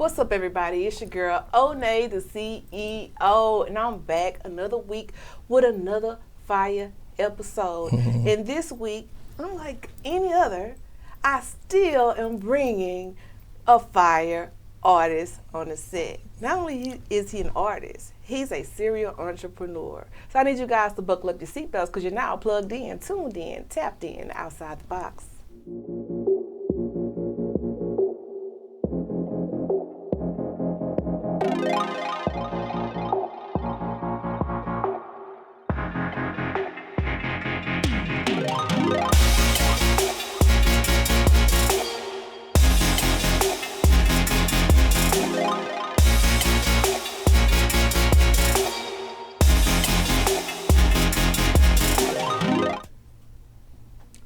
What's up, everybody? It's your girl, Onney, the CEO, and I'm back another week with another fire episode. And this week, unlike any other, I still am bringing a fire artist on the set. Not only is he an artist, he's a serial entrepreneur. So I need you guys to buckle up your seatbelts because you're now plugged in, tuned in, tapped in, outside the box.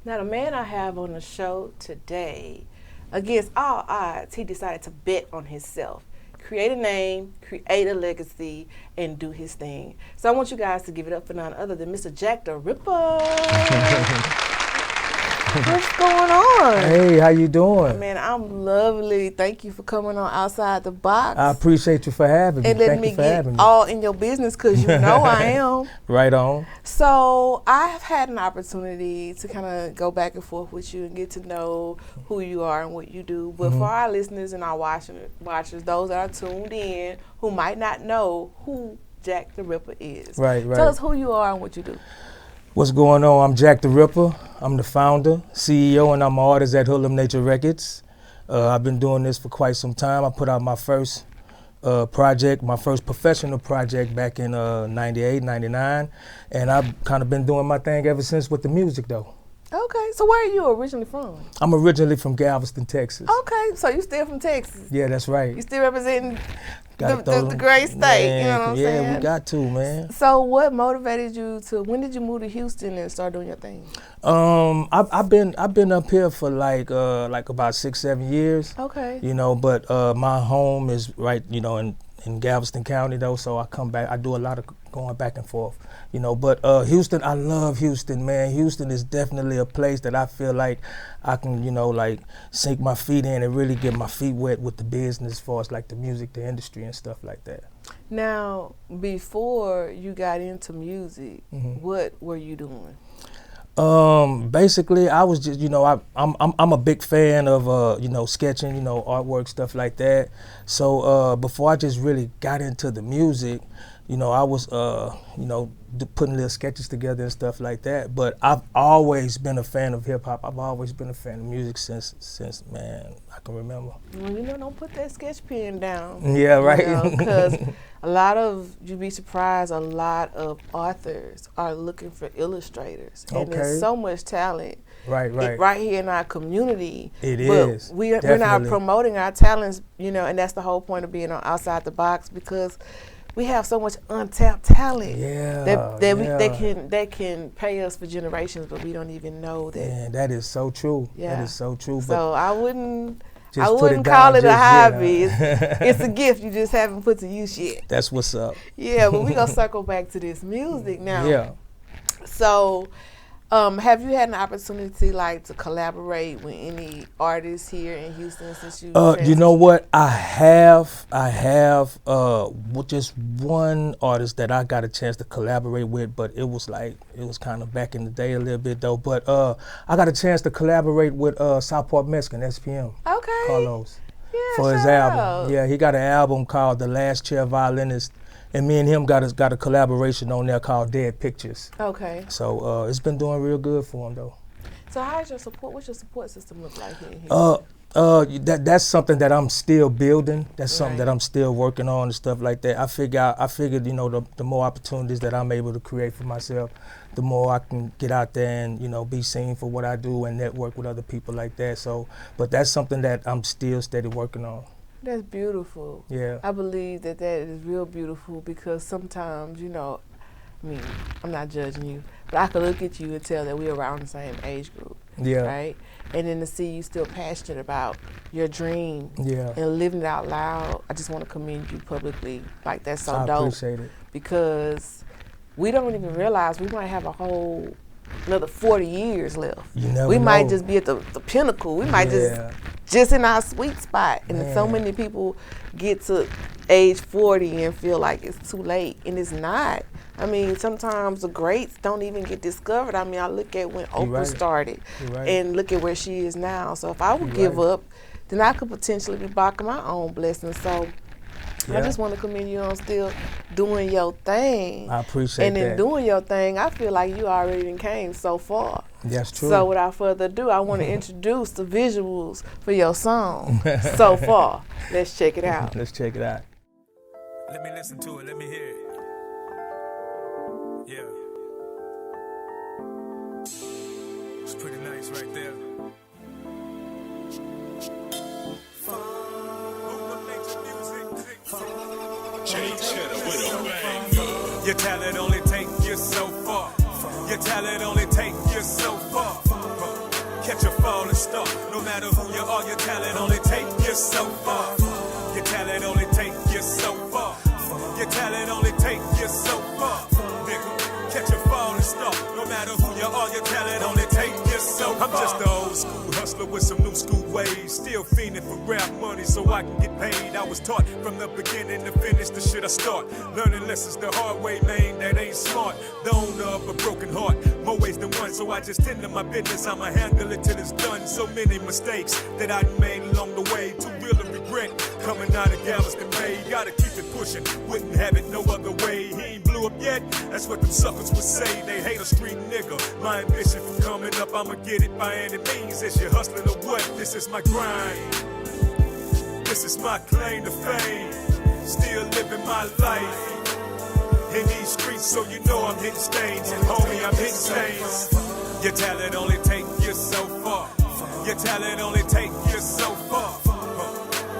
Now, the man I have on the show today, against all odds, he decided to bet on himself, create a name, create a legacy, and do his thing. So I want you guys to give it up for none other than Mr. Jak Da Ripa. What's going on? Hey, how you doing? Man, I'm lovely. Thank you for coming on Outside the Box. I appreciate you for having me. And letting me get all in your business because you know I am. Right on. So I've had an opportunity to kind of go back and forth with you and get to know who you are and what you do. But for our listeners and our watchers, those that are tuned in who might not know who Jak Da Ripa is. Right. Tell us who you are and what you do. What's going on? I'm Jak Da Ripa. I'm the founder, CEO, and I'm an artist at Hoodlum Nature Records. I've been doing this for quite some time. I put out my first project, my first professional project back in 98, 99. And I've kind of been doing my thing ever since with the music, though. Okay, so where are you originally from? I'm originally from Galveston, Texas. Okay, so you still from Texas? Yeah, that's right. You still representing the great state, man, you know what I'm saying? Yeah, we got to, man. So what motivated you to, when did you move to Houston and start doing your thing? I've been up here for like about 6-7 years. Okay. You know, but my home is right, you know, in Galveston County though, so I come back. I do a lot of going back and forth, you know. But Houston, I love Houston, man. Houston is definitely a place that I feel like I can, you know, like sink my feet in and really get my feet wet with the business as far as like the music, the industry and stuff like that. Now, before you got into music, what were you doing? Basically, I was just, you know, I'm a big fan of, you know, sketching, you know, artwork, stuff like that. So before I just really got into the music, you know, I was, you know, putting little sketches together and stuff like that. But I've always been a fan of hip hop. I've always been a fan of music since man, I can remember. Well, you know, don't put that sketch pen down. Yeah, right. Because a lot of, you'd be surprised, a lot of authors are looking for illustrators. And there's so much talent. Right here in our community. It is. We're not promoting our talents, you know, and that's the whole point of being on Outside the Box, because we have so much untapped talent that can pay us for generations, but we don't even know that. Yeah, that is so true. Yeah. That is so true. So I wouldn't call it a hobby. It's a gift you just haven't put to use yet. That's what's up. Yeah, but we're going to circle back to this music now. Yeah. So have you had an opportunity like to collaborate with any artists here in Houston since you? You know what? I have with just one artist that I got a chance to collaborate with, but it was kind of back in the day a little bit though. But I got a chance to collaborate with Southport Mexican SPM. Okay. Carlos. Yeah, for his album. Yeah, he got an album called The Last Chair Violinist. And me and him got a collaboration on there called Dead Pictures. Okay. So it's been doing real good for him though. So how's your support? What's your support system look like here? That's something that I'm still building. That's something that I'm still working on and stuff like that. I figured, you know, the more opportunities that I'm able to create for myself, the more I can get out there and, you know, be seen for what I do and network with other people like that. So, but that's something that I'm still steady working on. That's beautiful. Yeah. I believe that is real beautiful because sometimes, you know, I mean, I'm not judging you, but I can look at you and tell that we're around the same age group. Yeah. Right? And then to see you still passionate about your dream and living it out loud, I just want to commend you publicly. Like, that's so dope. I appreciate it. Because we don't even realize we might have a whole another 40 years left. You never we know. might just be at the pinnacle. We might just just in our sweet spot. And so many people get to age 40 and feel like it's too late, and it's not. I mean, sometimes the greats don't even get discovered. I mean, I look at when Oprah started and look at where she is now. So if I would give up, then I could potentially be blocking my own blessings. So I just want to commend you on still doing your thing. I appreciate that. And in doing your thing, I feel like you already came so far. That's true. So without further ado, I want to introduce the visuals for your song, So Far. Let's check it out. Let's check it out. Let me listen to it. Let me hear it. Yeah. It's pretty nice right there. Your talent only take you so far. Your talent only take you so far. Catch a falling star. No matter who you are, your talent only take you so far. Your talent only take you so far. Your talent only take you so far. Nigga, catch a falling star. No matter who you are, your talent only take you so far. I'm just an old school hustler with some new school ways. Still fiending for rap money so I can get paid. I was taught from the beginning to finish the shit I start. Learning lessons the hard way, man, that ain't smart. The owner of a broken heart, more ways than one. So I just tend to my business, I'ma handle it till it's done. So many mistakes that I made along the way. Too real to regret, coming out of Galveston Bay. Gotta keep it pushing, wouldn't have it no other way. He ain't blew up yet, that's what them suckers would say. They hate a street nigga. My ambition for coming up, I'ma get it by any means. Is you hustling or what? This is my grind. This is my claim to fame. Still living my life in these streets, so you know I'm hitting stains. And homie, I'm hitting stains. Your talent only take you so far. Your talent only take you so far.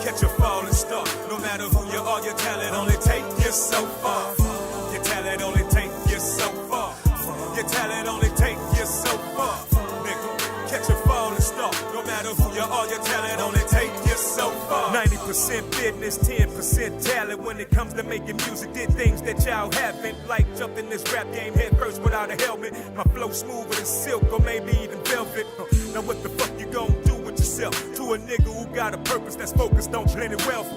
Catch a falling star. No matter who you are, your talent only take you so far. Your talent only take you so far. Your talent only take you so far. Nigga, catch a falling star. No matter who you are, your talent only take you so far. 90% business, 10% talent. When it comes to making music, did things that y'all haven't. Like jumping this rap game head first without a helmet. My flow smoother than silk or maybe even velvet. Now what the fuck you gon' do with yourself? To a nigga who got a purpose that's focused on plenty wealth.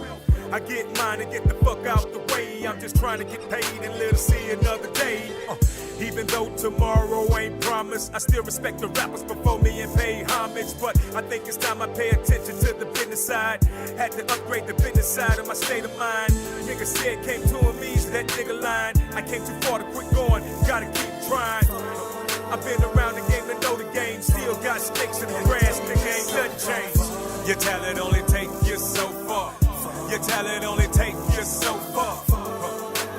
I get mine and get the fuck out the way. I'm just trying to get paid and live to see another day. Even though tomorrow ain't promised, I still respect the rappers before me and pay homage. But I think it's time I pay attention to the business side. Had to upgrade the business side of my state of mind. Nigga said came to him easy, that nigga line. I came too far to quit going, gotta keep trying. I've been around the game to know the game. Still got stakes in the grass, nigga ain't nothing changed. Your talent only take you so far. Your talent only take you so far.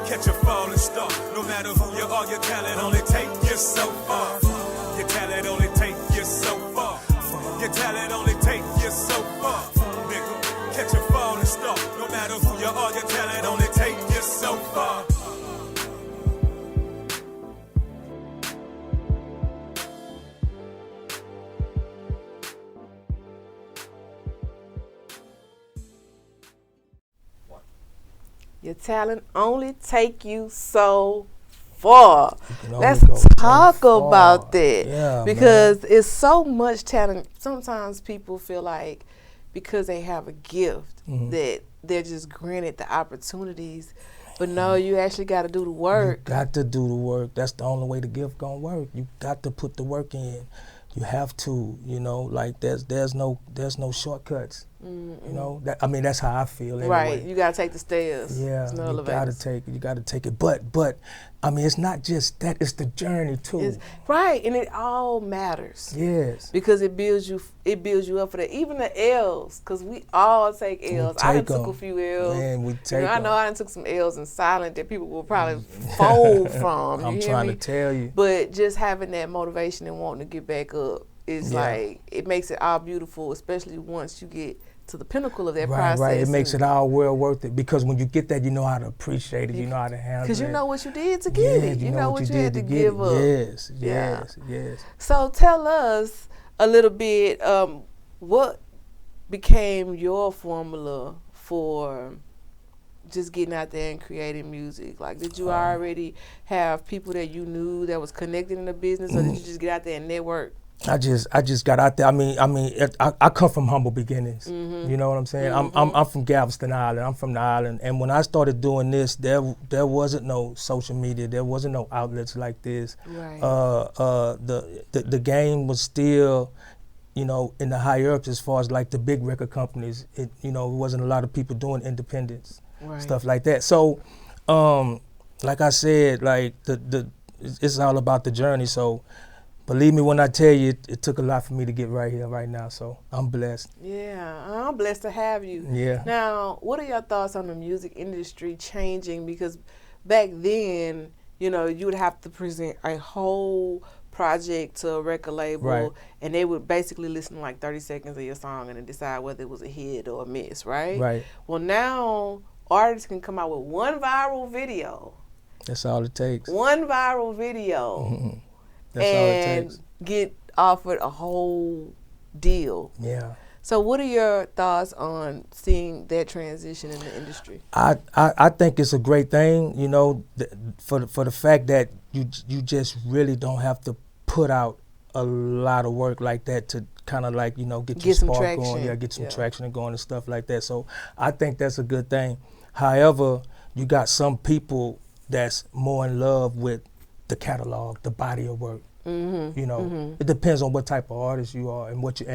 Catch a falling star. No matter who you are, your talent only take you so far. Your talent only take you so far. Your talent only take you so far. Nigga, catch a falling star. No matter who you are, your talent only take you so far. Your talent only take you so far. Let's talk about that. Yeah, because it's so much talent. Sometimes people feel like because they have a gift that they're just granted the opportunities. But no, you actually got to do the work. You got to do the work. That's the only way the gift gonna work. You got to put the work in. You have to, you know, like there's no shortcuts. You know, I mean that's how I feel anyway. Right, you gotta take the stairs. Yeah, you gotta take it. But I mean, it's not just that; it's the journey too. Right, and it all matters. Yes, because it builds you up for that. Even the L's, because we all take L's. I done took a few L's. Man, we take I know I done took some L's in silent that people will probably fold from. I'm trying to tell you. But just having that motivation and wanting to get back up is like it makes it all beautiful, especially once you get to the pinnacle of that process. Right, it makes it all well worth it because when you get that, you know how to appreciate it, you know how to handle it. Because you know what you did to get it. You know what you had to give up. Yes. So tell us a little bit, what became your formula for just getting out there and creating music? Like, did you already have people that you knew that was connected in the business, or did you just get out there and network? I just got out there. I come from humble beginnings. You know what I'm saying? I'm from Galveston Island. I'm from the island. And when I started doing this, there wasn't no social media. There wasn't no outlets like this. Right. The game was still, in the higher ups as far as like the big record companies. It wasn't a lot of people doing independence, stuff like that. So, like I said, like it's all about the journey. So. Believe me when I tell you, it took a lot for me to get right here, right now. So I'm blessed. Yeah, I'm blessed to have you. Yeah. Now, what are your thoughts on the music industry changing? Because back then, you would have to present a whole project to a record label, and they would basically listen to like 30 seconds of your song and then decide whether it was a hit or a miss, right? Right. Well, now artists can come out with one viral video. That's all it takes. One viral video. That's all it takes. Get offered a whole deal. Yeah. So what are your thoughts on seeing that transition in the industry? I think it's a great thing, for the fact that you just really don't have to put out a lot of work like that to kind of like, get your spark going. Yeah, get some traction and going and stuff like that. So I think that's a good thing. However, you got some people that's more in love with the catalog, the body of work. It depends on what type of artist you are and what you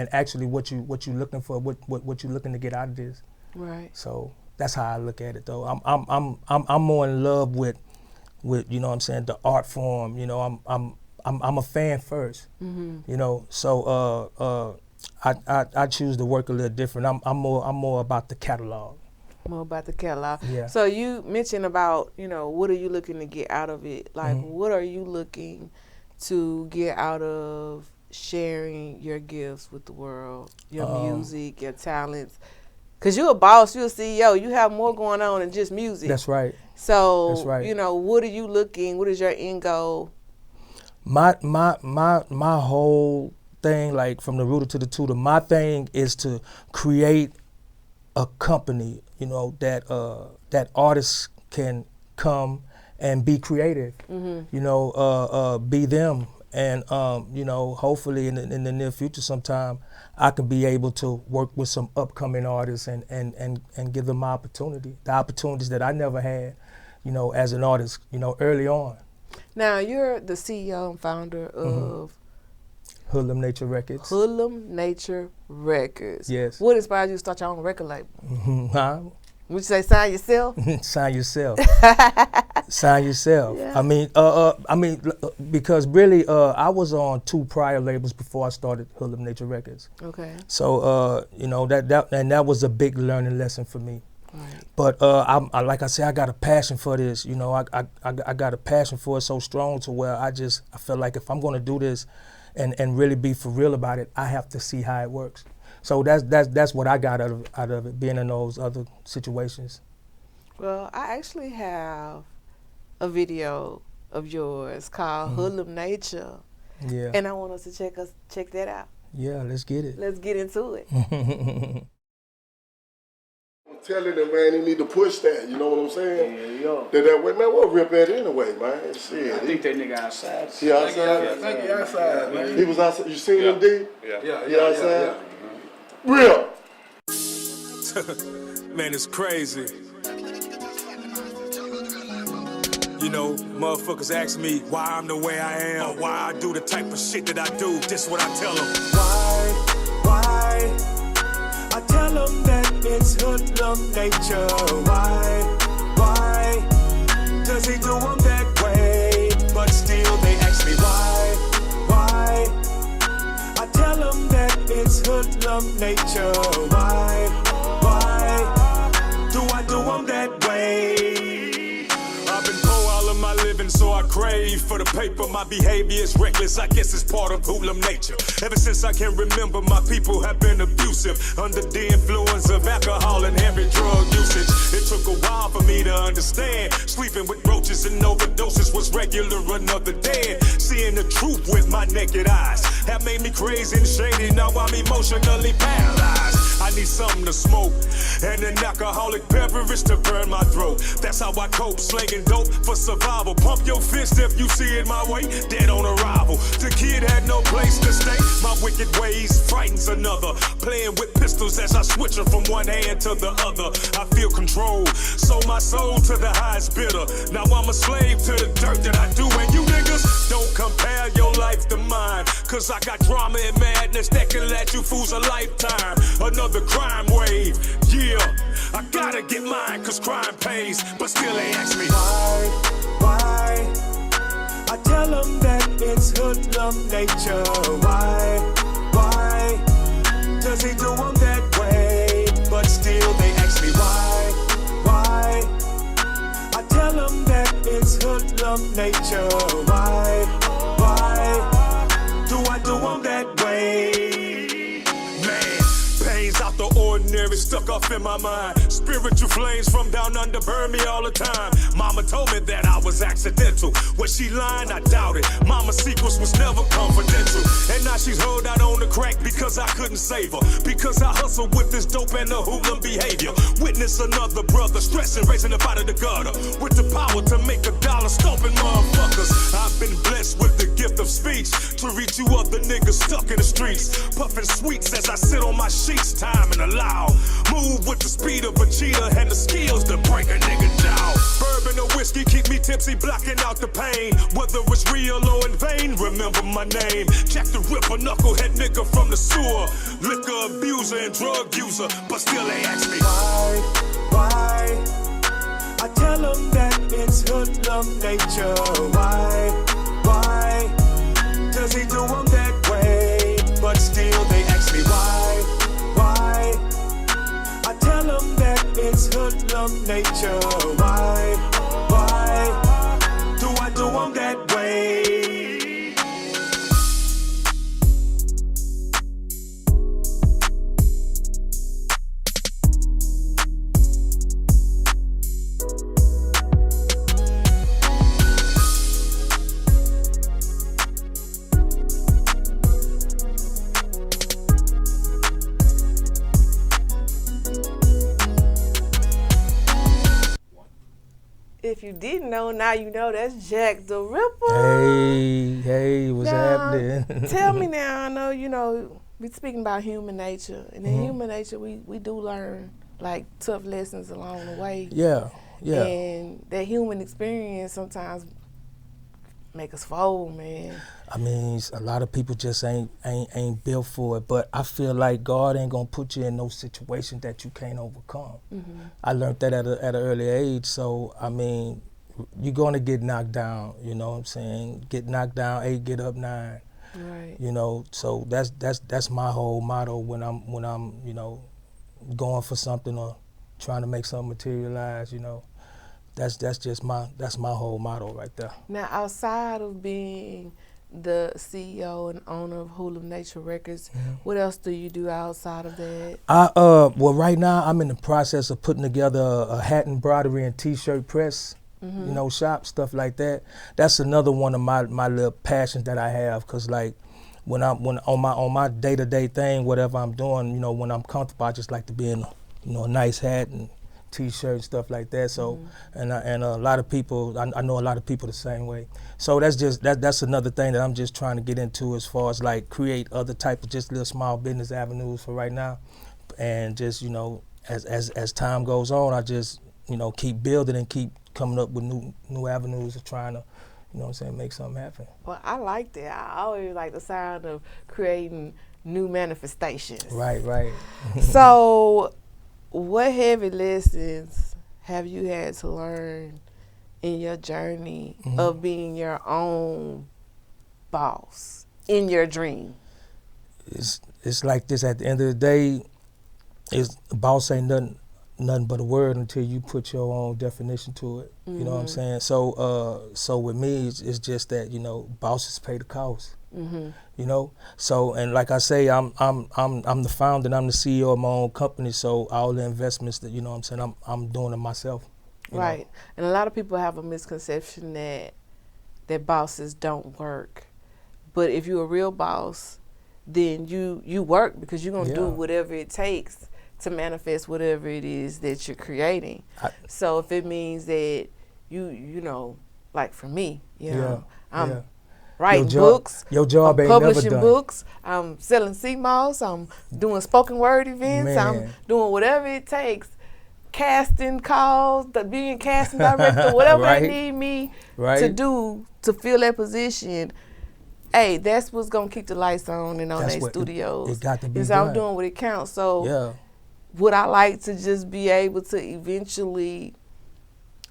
looking for, what you looking to get out of this. Right. So that's how I look at it, though. I'm more in love with the art form. I'm a fan first. So I choose to work a little different. I'm more about the catalog. More about the catalog. Yeah. So you mentioned about, what are you looking to get out of it? Like, what are you looking to get out of sharing your gifts with the world, your music, your talents? Because you're a boss, you're a CEO, you have more going on than just music. That's right. So, That's right. What are you looking, what is your end goal? My whole thing, like from the rooter to the tutor, my thing is to create a company, that artists can come and be creative, be them. And, hopefully in the near future sometime, I can be able to work with some upcoming artists and give them my opportunity, the opportunities that I never had, as an artist, early on. Now, you're the CEO and founder of Hoodlum Nature Records. Hoodlum Nature Records. Yes. What inspired you to start your own record label? Huh? Would you say sign yourself? Sign yourself. Sign yourself. Yeah. Because really, I was on 2 prior labels before I started Hoodlum Nature Records. Okay. So, that was a big learning lesson for me. Right. But like I said, I got a passion for this. I got a passion for it so strong to where I feel like if I'm going to do this and really be for real about it, I have to see how it works. So that's what I got out of it, being in those other situations. Well, I actually have a video of yours called Hoodlum Nature. Yeah. And I want us to check that out. Yeah, let's get it. Let's get into it. I'm telling them, man, they need to push that. You know what I'm saying? Yeah. That way, man. We'll rip that anyway, man. Shit. I think that nigga outside. He outside? I think he outside, man. He was outside. You seen him, D? Yeah. He outside? Real. Man, it's crazy. Motherfuckers ask me why I'm the way I am, or why I do the type of shit that I do. This what I tell them. Why? I tell them that it's hoodlum nature. Why? Does he do them that way? But still they ask me why? I tell them that it's hoodlum nature. Why? Do I do them that way? I've been poor all of my living, so I crave for the paper. My behavior is reckless, I guess it's part of hoodlum nature. Ever since I can remember, my people have been abusive, under the influence of alcohol and heavy drug usage. It took a while for me to understand. Sleeping with roaches and overdoses was regular, another day. Seeing the truth with my naked eyes have made me crazy and shady. Now I'm emotionally paralyzed. I need something to smoke, and an alcoholic beverage to burn my throat. That's how I cope, slinging dope for survival. Pump your fist if you see it my way, dead on arrival. The kid had no place to stay, my wicked ways frightens another. Playing with pistols as I switch them from one hand to the other. I feel control, sold my soul to the highest bidder. Now I'm a slave to the dirt that I do, and you niggas don't compare your life to mine, cause I got drama and madness that can last you fools a lifetime. Another crime wave, yeah, I gotta get mine, cause crime pays, but still they ask me why? I tell them that it's hoodlum nature. Why does he do them that way? But still they ask me why? I tell them that it's hoodlum nature. Why do I do them that way? Man, pains out the ordinary stuck up in my mind. Spiritual flames from down under burn me all the time. Mama told me that I was accidental. Was she lying? I doubt it. Mama's secrets was never confidential. And now she's rolled out on the crack because I couldn't save her. Because I hustle with this dope and the hoodlum behavior. Witness another brother stressing, raising up out of the gutter. With the power to make a dollar, stomping motherfuckers. I've been blessed with the gift of speech to reach you other niggas stuck in the streets. Puffing sweets as I sit on my sheets, time and allow. Move with the speed of a cheetah and the skills to break a nigga down. Bourbon or whiskey keep me tipsy, blocking out the pain. Whether it's real or in vain, remember my name. Jak Da Ripa, knucklehead nigga from the sewer. Liquor abuser and drug user, but still they ask me why? I tell them that it's hoodlum nature. Why does he do them that way? But still they ask me why? I tell them that it's hoodlum nature. Why do I do them that way? If you didn't know, now you know. That's Jak Da Ripa. Hey, what's happening? Tell me now, I know, we're speaking about human nature. And in human nature, we do learn, like, tough lessons along the way. Yeah. And that human experience sometimes make us fold, man. I mean, a lot of people just ain't built for it, but I feel like God ain't gonna put you in no situation that you can't overcome. Mm-hmm. I learned that at an early age, so I mean, you're gonna get knocked down. You know what I'm saying? Get knocked down 8, get up 9. Right. You know, so that's my whole motto when I'm going for something or trying to make something materialize. You know, that's my whole motto right there. Now, outside of being the CEO and owner of Hoodlum Nature Records, what else do you do outside of that? Well, right now I'm in the process of putting together a hat embroidery and T-shirt press, shop, stuff like that. That's another one of my little passions that I have, cause like when on my day-to-day thing, whatever I'm doing, when I'm comfortable, I just like to be in a nice hat and T-shirt, stuff like that. So, and a lot of people, I know a lot of people the same way. So that's another thing that I'm just trying to get into, as far as like create other type of just little small business avenues for right now, and just as time goes on, I just keep building and keep coming up with new avenues of trying to make something happen. Well, I like that. I always like the sound of creating new manifestations. Right. So, what heavy lessons have you had to learn in your journey of being your own boss in your dream? It's like this. At the end of the day, boss ain't nothing but a word until you put your own definition to it. You know what I'm saying? So with me, it's just that bosses pay the cost. So, and like I say, I'm the founder and I'm the CEO of my own company. So all the investments that I'm doing it myself. Right. And a lot of people have a misconception that bosses don't work. But if you're a real boss, then you work, because you're gonna do whatever it takes to manifest whatever it is that you're creating. So if it means that you know, like for me, you know, I'm writing books, your job I'm ain't never publishing done. books, I'm selling sea moss, I'm doing spoken word events, I'm doing whatever it takes, casting calls, being casting director, whatever they need me to do to fill that position. Hey, that's what's gonna keep the lights on in Onney Studios. It got to be and so done. I'm doing what it counts. So would I like to just be able to eventually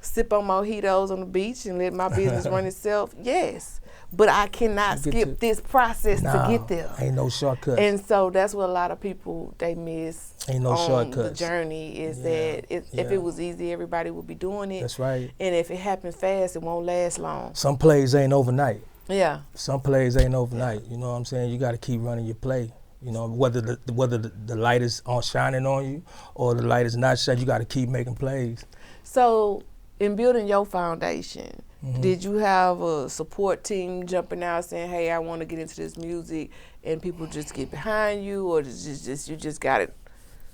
sip on mojitos on the beach and let my business run itself? Yes. But I cannot skip this process to get there. Ain't no shortcuts. And so that's what a lot of people, they miss ain't no on shortcuts. the journey is that if it was easy, everybody would be doing it. That's right. And if it happens fast, it won't last long. Some plays ain't overnight. Yeah. Some plays ain't overnight. You know what I'm saying? You got to keep running your play. You know, whether the light is shining on you or the light is not shining, you got to keep making plays. So in building your foundation, did you have a support team jumping out saying, hey, I want to get into this music, and people just get behind you, or just you just got it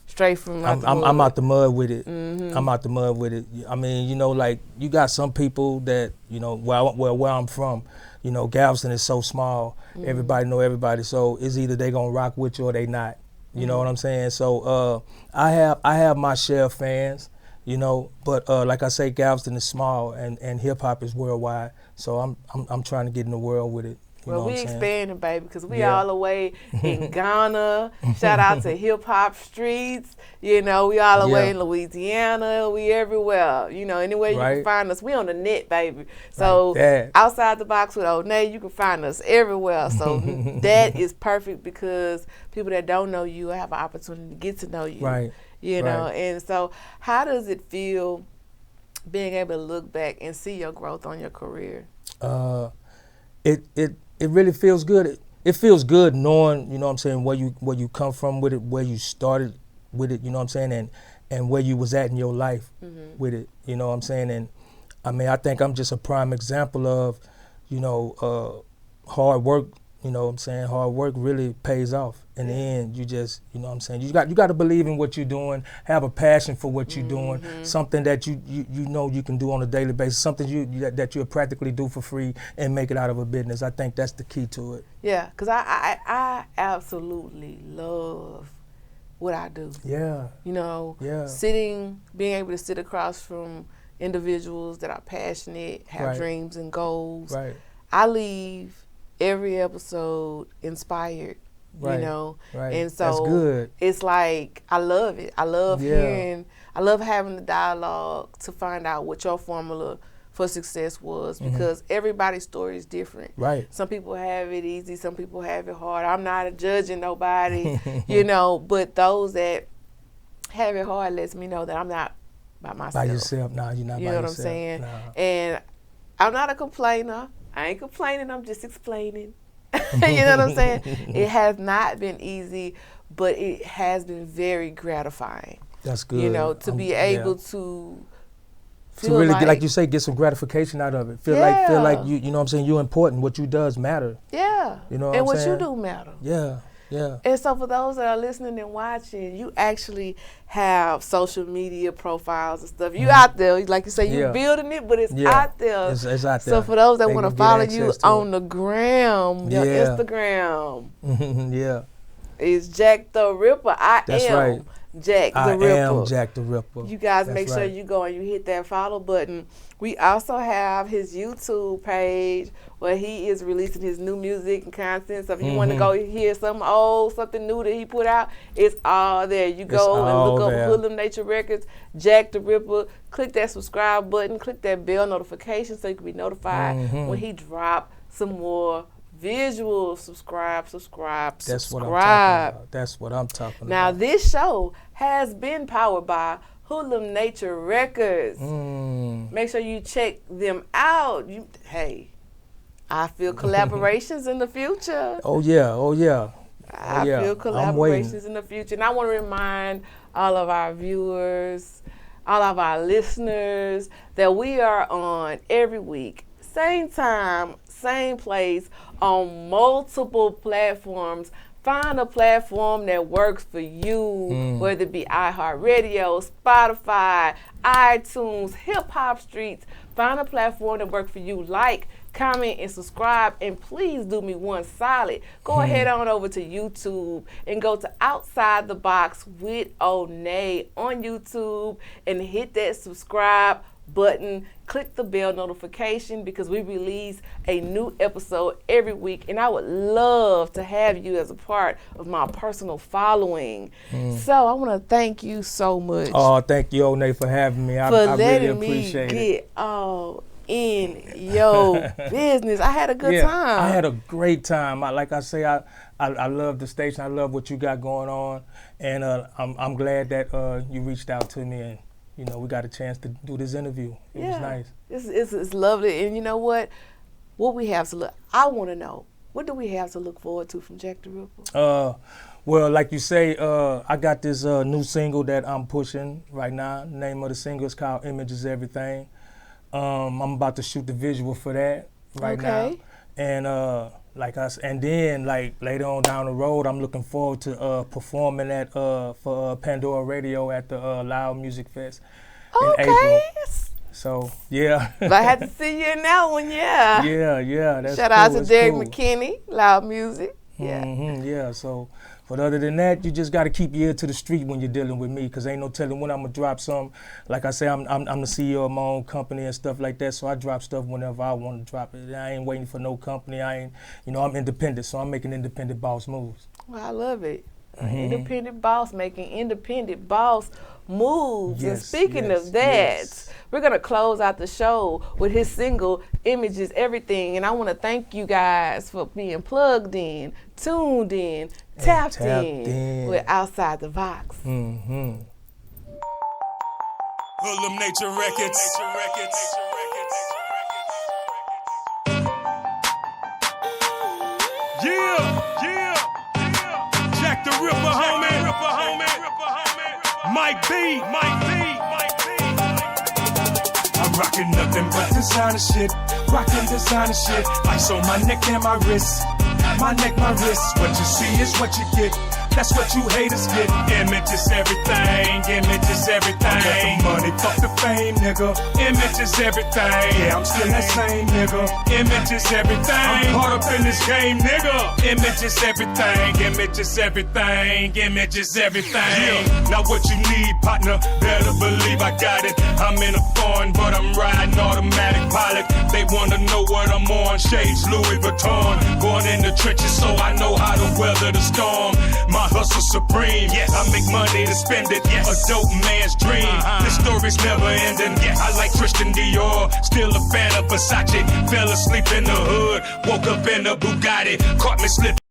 straight from out the mud? I'm out the mud with it. I'm out the mud with it. I mean, you know, like you got some people that, you know, where I'm from, you know, Galveston is so small. Everybody know everybody. So it's either they gonna rock with you or they not. You know what I'm saying? So I have my share of fans. You know, but like I say, Galveston is small and hip hop is worldwide. So I'm trying to get in the world with it. Well, we expanding, baby, because we all the way in Ghana. Shout out to Hip Hop Streets. You know, we all the way in Louisiana. We everywhere. You know, anywhere you can find us. We on the net, baby. So outside the box with Onney, you can find us everywhere. So that is perfect because people that don't know you have an opportunity to get to know you. Right. You know, and so how does it feel being able to look back and see your growth on your career? It really feels good. It feels good knowing, you know what I'm saying, where you come from with it, where you started with it, you know what I'm saying, and where you was at in your life with it, you know what I'm saying. And I mean, I think I'm just a prime example of, you know, hard work. You know what I'm saying? Hard work really pays off. In the end, you just, you know what I'm saying? You got to believe in what you're doing, have a passion for what you're doing, something that you know you can do on a daily basis, something that you'll practically do for free and make it out of a business. I think that's the key to it. Yeah, because I absolutely love what I do. Yeah. You know, being able to sit across from individuals that are passionate, have dreams and goals. Right. I leave every episode inspired, you know, and so that's good. It's like I love it. I love hearing. I love having the dialogue to find out what your formula for success was because everybody's story is different. Right. Some people have it easy. Some people have it hard. I'm not judging nobody, you know, but those that have it hard lets me know that I'm not by myself. By yourself, no, you're not. You know what I'm saying? No. And I'm not a complainer. I ain't complaining, I'm just explaining. You know what I'm saying? It has not been easy, but it has been very gratifying. That's good. You know, to be able to really, like you say, get some gratification out of it. Feel like you know what I'm saying, you're important. What you does matter. Yeah. You know what I'm saying? You do matter. Yeah. Yeah. And so for those that are listening and watching, you actually have social media profiles and stuff. You out there, like you say, you building it, but it's out there. It's out there. So for those that want to follow you on the gram, your Instagram, is Jak Da Ripa. That's right. Jak Da Ripa. I am Jak Da Ripa. You guys make sure you go and you hit that follow button. We also have his YouTube page where he is releasing his new music and content. So if you want to go hear something old, something new that he put out, it's all there. You go and look up Hoodlum Nature Records, Jak Da Ripa. Click that subscribe button. Click that bell notification so you can be notified when he drop some more visuals. Subscribe. That's what I'm talking about. That's what I'm talking about. Now this show has been powered by Hoodlum Nature Records. Make sure you check them out. I feel collaborations in the future. Oh yeah. I feel collaborations in the future. And I want to remind all of our viewers, all of our listeners, that we are on every week, same time, same place, on multiple platforms. Find a platform that works for you, whether it be iHeartRadio, Spotify, iTunes, Hip Hop Streets. Find a platform that works for you. Like, comment, and subscribe. And please do me one solid. Go ahead on over to YouTube and go to Outside the Box with Onney on YouTube and hit that subscribe button. Click the bell notification because we release a new episode every week, and I would love to have you as a part of my personal following. So I want to thank you so much. Oh, thank you, Onney, for having me. I really appreciate it. Get all in your business. I had a good time. I had a great time. Like I say, I love the station. I love what you got going on, and I'm glad that you reached out to me, and you know, we got a chance to do this interview. It was nice. It's lovely. And you know what? What we have to look, I want to know, what do we have to look forward to from Jak Da Ripa? Well, like you say, I got this new single that I'm pushing right now. The name of the single is called Image is Everything. I'm about to shoot the visual for that right now. And and then later on down the road, I'm looking forward to performing at for Pandora Radio at the Loud Music Fest in April. So yeah. But I had to see you in that one, yeah. Yeah. That's Shout out to Derek McKinney, Loud Music. Yeah. Yeah. So, but other than that, you just got to keep your ear to the street when you're dealing with me, because ain't no telling when I'm gonna drop something. Like I say, I'm the CEO of my own company and stuff like that, so I drop stuff whenever I want to drop it. I ain't waiting for no company. I'm independent, so I'm making independent boss moves. Well, I love it. Independent boss making independent boss moves. And speaking of that, we're going to close out the show with his single, Image is Everything. And I want to thank you guys for being plugged in, tuned in, tapped in with Outside the Box. Hoodlum Nature Records. Yeah. Jak Da Ripa, homie. Might be. I'm rocking nothing but designer shit. Ice on my neck and my wrist. My neck, my wrist. What you see is what you get. That's what you haters get. Image is everything. Fuck the money, fuck the fame, nigga. Image is everything. Yeah, I'm still that same nigga. Image is everything. I'm caught up in this game, nigga. Image is everything. Yeah. Now what you need, partner? Better believe I got it. I'm in a foreign, but I'm riding automatic pilot. They wanna know what I'm on. Shades Louis Vuitton. Born in the trenches, so I know how to weather the storm. My hustle supreme. Yes. I make money to spend it. Yes. A dope man's dream. This story's never ending. Yes. I like Christian Dior. Still a fan of Versace. Fell asleep in the hood. Woke up in a Bugatti. Caught me slipping.